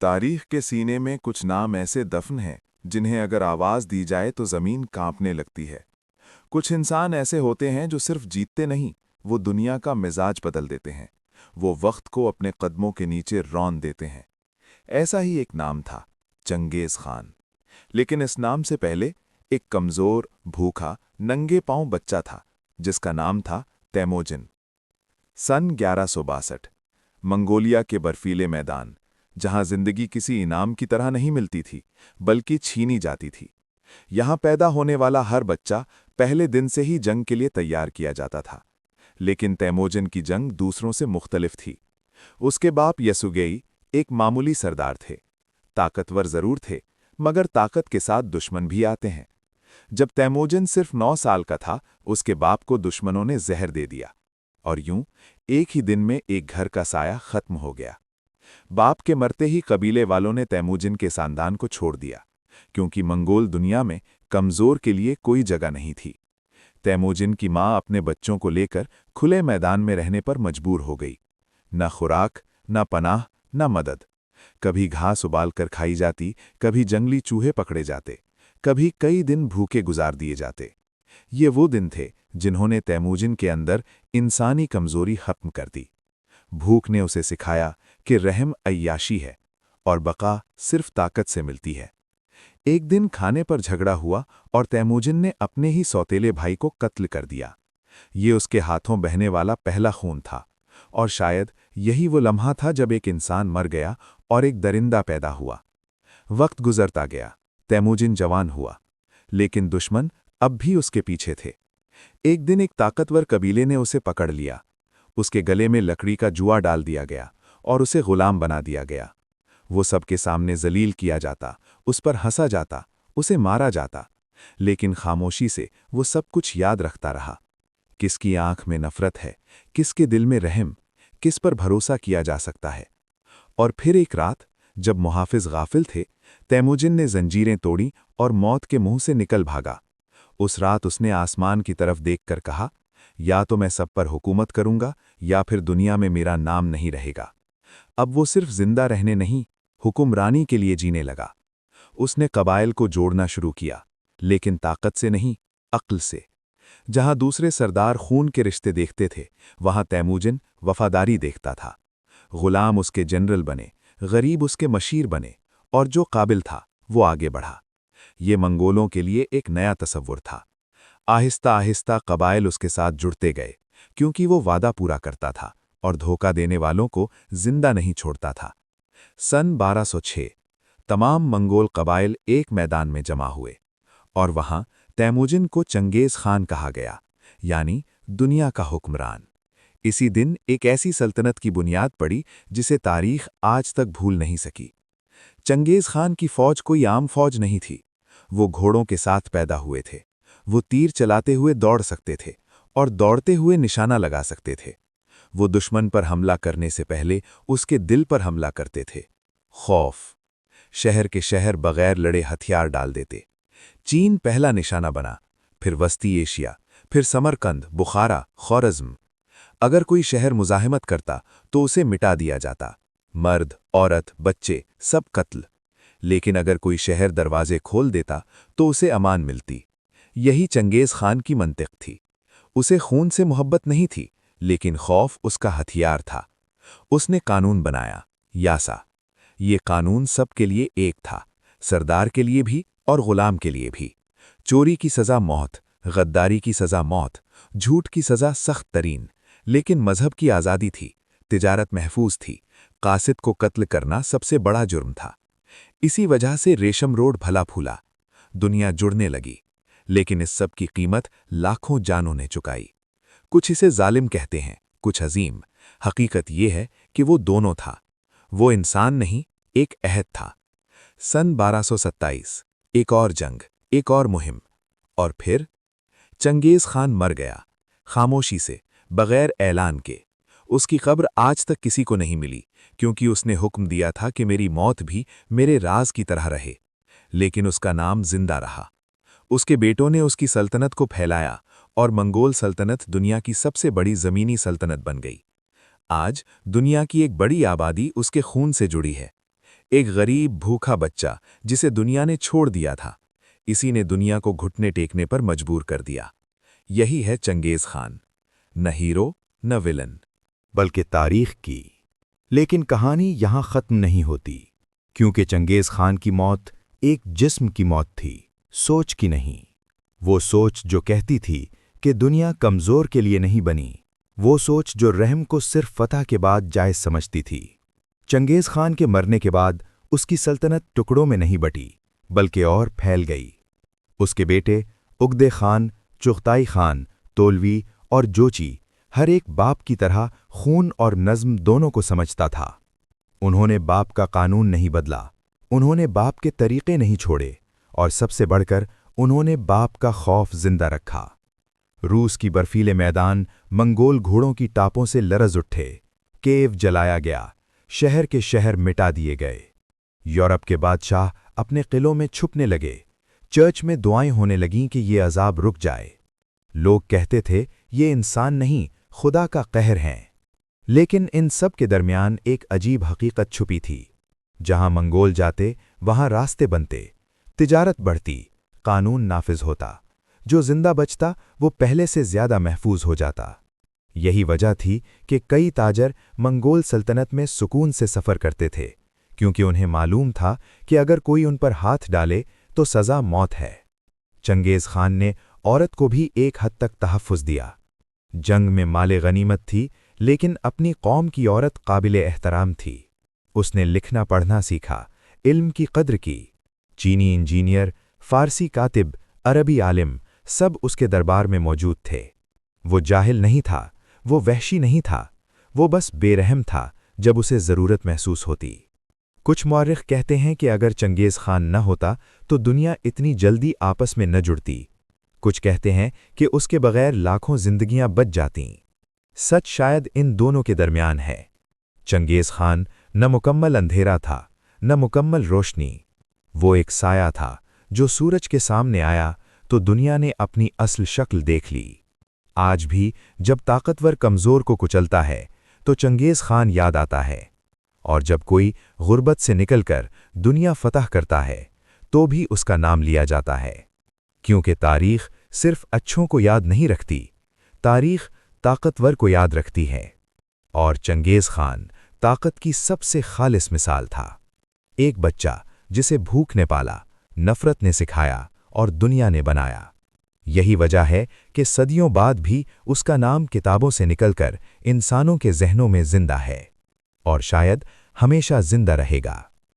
तारीख के सीने में कुछ नाम ऐसे दफन हैं जिन्हें अगर आवाज दी जाए तो जमीन कांपने लगती है। कुछ इंसान ऐसे होते हैं जो सिर्फ जीतते नहीं, वो दुनिया का मिजाज बदल देते हैं। वो वक्त को अपने कदमों के नीचे रौंद देते हैं। ऐसा ही एक नाम था, चंगेज खान। लेकिन इस नाम से पहले एक कमजोर, भूखा, नंगे पांव बच्चा था जिसका नाम था तैमोजिन। सन 1162, मंगोलिया के बर्फीले मैदान, जहां जिंदगी किसी इनाम की तरह नहीं मिलती थी बल्कि छीनी जाती थी। यहां पैदा होने वाला हर बच्चा पहले दिन से ही जंग के लिए तैयार किया जाता था। लेकिन तैमोजिन की जंग दूसरों से मुख्तलिफ थी। उसके बाप यसुगेई एक मामूली सरदार थे। ताकतवर जरूर थे, मगर ताकत के साथ दुश्मन भी आते हैं। जब तैमोजिन सिर्फ 9 साल का था, उसके बाप को दुश्मनों ने जहर दे दिया और यूं एक ही दिन में एक घर का साया खत्म हो गया। बाप के मरते ही कबीले वालों ने तैमूजिन के खानदान को छोड़ दिया, क्योंकि मंगोल दुनिया में कमजोर के लिए कोई जगह नहीं थी। तैमूजिन की मां अपने बच्चों को लेकर खुले मैदान में रहने पर मजबूर हो गई। न खुराक, न पनाह, न मदद। कभी घास उबाल कर खाई जाती, कभी जंगली चूहे पकड़े जाते, कभी कई दिन भूखे गुजार दिए जाते। ये वो दिन थे जिन्होंने तैमूजिन के अंदर इंसानी कमजोरी खत्म कर दी। भूख ने उसे सिखाया कि रहम अय्याशी है और बका सिर्फ ताकत से मिलती है। एक दिन खाने पर झगड़ा हुआ और तैमूजिन ने अपने ही सौतेले भाई को कत्ल कर दिया। ये उसके हाथों बहने वाला पहला खून था, और शायद यही वो लम्हा था जब एक इंसान मर गया और एक दरिंदा पैदा हुआ। वक्त गुजरता गया, तैमूजिन जवान हुआ, लेकिन दुश्मन अब भी उसके पीछे थे। एक दिन एक ताकतवर कबीले ने उसे पकड़ लिया। उसके गले में लकड़ी का जुआ डाल दिया गया और उसे गुलाम बना दिया गया। वो सबके सामने जलील किया जाता, उस पर हंसा जाता, उसे मारा जाता, लेकिन खामोशी से वो सब कुछ याद रखता रहा। किसकी आंख में नफरत है, किसके दिल में रहम, किस पर भरोसा किया जा सकता है। और फिर एक रात, जब मुहाफिज गाफिल थे, तैमूजिन ने जंजीरें तोड़ी और मौत के मुंह से निकल भागा। उस रात उसने आसमान की तरफ देखकर कहा, या तो मैं सब पर हुकूमत करूंगा या फिर दुनिया में मेरा नाम नहीं रहेगा। अब वो सिर्फ जिंदा रहने नहीं, हुक्मरानी के लिए जीने लगा। उसने कबाइल को जोड़ना शुरू किया, लेकिन ताकत से नहीं, अक्ल से। जहां दूसरे सरदार खून के रिश्ते देखते थे, वहां तैमूजिन वफादारी देखता था। गुलाम उसके जनरल बने, गरीब उसके मशीर बने, और जो काबिल था वो आगे बढ़ा। ये मंगोलों के लिए एक नया तसव्वुर था। आहिस्ता आहिस्ता कबाइल उसके साथ जुड़ते गए, क्योंकि वो वादा पूरा करता था और धोखा देने वालों को जिंदा नहीं छोड़ता था। सन 1206, तमाम मंगोल कबाइल एक मैदान में जमा हुए, और वहां तैमूजिन को चंगेज खान कहा गया, यानी दुनिया का हुक्मरान। इसी दिन एक ऐसी सल्तनत की बुनियाद पड़ी जिसे तारीख आज तक भूल नहीं सकी। चंगेज खान की फौज कोई आम फौज नहीं थी। वो घोड़ों के साथ पैदा हुए थे। वो तीर चलाते हुए दौड़ सकते थे और दौड़ते हुए निशाना लगा सकते थे। वो दुश्मन पर हमला करने से पहले उसके दिल पर हमला करते थे। खौफ। शहर के शहर बगैर लड़े हथियार डाल देते। चीन पहला निशाना बना, फिर वस्ती एशिया, फिर समरकंद, बुखारा, ख़ौरज़्म। अगर कोई शहर मुज़ाहिमत करता तो उसे मिटा दिया जाता। मर्द, औरत, बच्चे सब कत्ल। लेकिन अगर कोई शहर दरवाजे खोल देता तो उसे अमान मिलती। यही चंगेज खान की मंतिक थी। उसे खून से मोहब्बत नहीं थी, लेकिन खौफ उसका हथियार था। उसने कानून बनाया, यासा। ये कानून सबके लिए एक था, सरदार के लिए भी और गुलाम के लिए भी। चोरी की सज़ा मौत, गद्दारी की सज़ा मौत, झूठ की सज़ा सख्त तरीन। लेकिन मजहब की आज़ादी थी, तिजारत महफूज थी, कासिद को कत्ल करना सबसे बड़ा जुर्म था। इसी वजह से रेशम रोड भला फूला, दुनिया जुड़ने लगी। लेकिन इस सब की कीमत लाखों जानों ने चुकाई। कुछ इसे जालिम कहते हैं, कुछ अजीम। हकीकत यह है कि वो दोनों था। वो इंसान नहीं, एक अहद था। सन 1227, एक और जंग, एक और मुहिम, और फिर चंगेज खान मर गया, खामोशी से, बगैर ऐलान के। उसकी कब्र आज तक किसी को नहीं मिली, क्योंकि उसने हुक्म दिया था कि मेरी मौत भी मेरे राज की तरह रहे। लेकिन उसका नाम जिंदा रहा। उसके बेटों ने उसकी सल्तनत को फैलाया और मंगोल सल्तनत दुनिया की सबसे बड़ी ज़मीनी सल्तनत बन गई। आज दुनिया की एक बड़ी आबादी उसके खून से जुड़ी है। ایک غریब भूखा बच्चा जिसे दुनिया ने छोड़ दिया था, इसी ने दुनिया को घुटने टेकने पर मजबूर कर दिया। यही है चंगेज खान, न हीरो न विलन, बल्कि तारीख की। लेकिन कहानी यहाँ ख़त्म नहीं होती, क्योंकि चंगेज़ खान की मौत एक जिस्म की मौत थी, सोच की नहीं। वो सोच जो कहती थी कि दुनिया कमज़ोर के लिए नहीं बनी, वो सोच जो रहम को सिर्फ फतह के बाद जायज़ समझती थी। चंगेज़ खान के मरने के बाद उसकी सल्तनत टुकड़ों में नहीं बटी, बल्कि और फैल गई। उसके बेटे उगदे खान, चुगताई खान, तोलवी और जोची हर एक बाप की तरह खून और नज़्म दोनों को समझता था। उन्होंने बाप का कानून नहीं बदला, उन्होंने बाप के तरीक़े नहीं छोड़े, और सबसे बढ़कर उन्होंने बाप का खौफ जिंदा रखा। रूस की बर्फीले मैदान मंगोल घोड़ों की टापों से लरज़ उठे, केव जलाया गया, शहर के शहर मिटा दिए गए। यूरोप के बादशाह अपने किलों में छुपने लगे, चर्च में दुआएं होने लगीं कि ये अजाब रुक जाए। लोग कहते थे ये इंसान नहीं, खुदा का कहर हैं। लेकिन इन सब के दरमियान एक अजीब हकीकत छुपी थी। जहां मंगोल जाते वहां रास्ते बनते, तिजारत बढ़ती, कानून नाफिज होता। जो जिंदा बचता वो पहले से ज्यादा महफूज हो जाता। यही वजह थी कि कई ताजर मंगोल सल्तनत में सुकून से सफ़र करते थे, क्योंकि उन्हें मालूम था कि अगर कोई उन पर हाथ डाले तो सज़ा मौत है। चंगेज़ खान ने औरत को भी एक हद तक तहफ़्फ़ुज़ दिया। जंग में माले गनीमत थी, लेकिन अपनी कौम की औरत काबिल एहतराम थी। उसने लिखना पढ़ना सीखा, इल्म की कद्र की। चीनी इंजीनियर, फ़ारसी कातिब, अरबी आलिम सब उसके दरबार में मौजूद थे। वो जाहिल नहीं था, वो वहशी नहीं था, वो बस बेरहम था जब उसे ज़रूरत महसूस होती। कुछ मौर्रिख कहते हैं कि अगर चंगेज़ खान न होता तो दुनिया इतनी जल्दी आपस में न जुड़ती। कुछ कहते हैं कि उसके बगैर लाखों जिंदगियां बच जातीं। सच शायद इन दोनों के दरमियान है। चंगेज़ खान न मुकम्मल अंधेरा था, न मुकम्मल रोशनी। वो एक साया था जो सूरज के सामने आया तो दुनिया ने अपनी असल शक्ल देख ली। आज भी जब ताकतवर कमज़ोर को कुचलता है तो चंगेज़ खान याद आता है, और जब कोई गुर्बत से निकलकर दुनिया फतह करता है तो भी उसका नाम लिया जाता है। क्योंकि तारीख सिर्फ अच्छों को याद नहीं रखती, तारीख ताकतवर को याद रखती है। और चंगेज़ खान ताकत की सबसे खालिस मिसाल था। एक बच्चा जिसे भूख ने पाला, नफ़रत ने सिखाया और दुनिया ने बनाया। यही वजह है कि सदियों बाद भी उसका नाम किताबों से निकलकर इंसानों के ज़हनों में जिंदा है, और शायद हमेशा जिंदा रहेगा।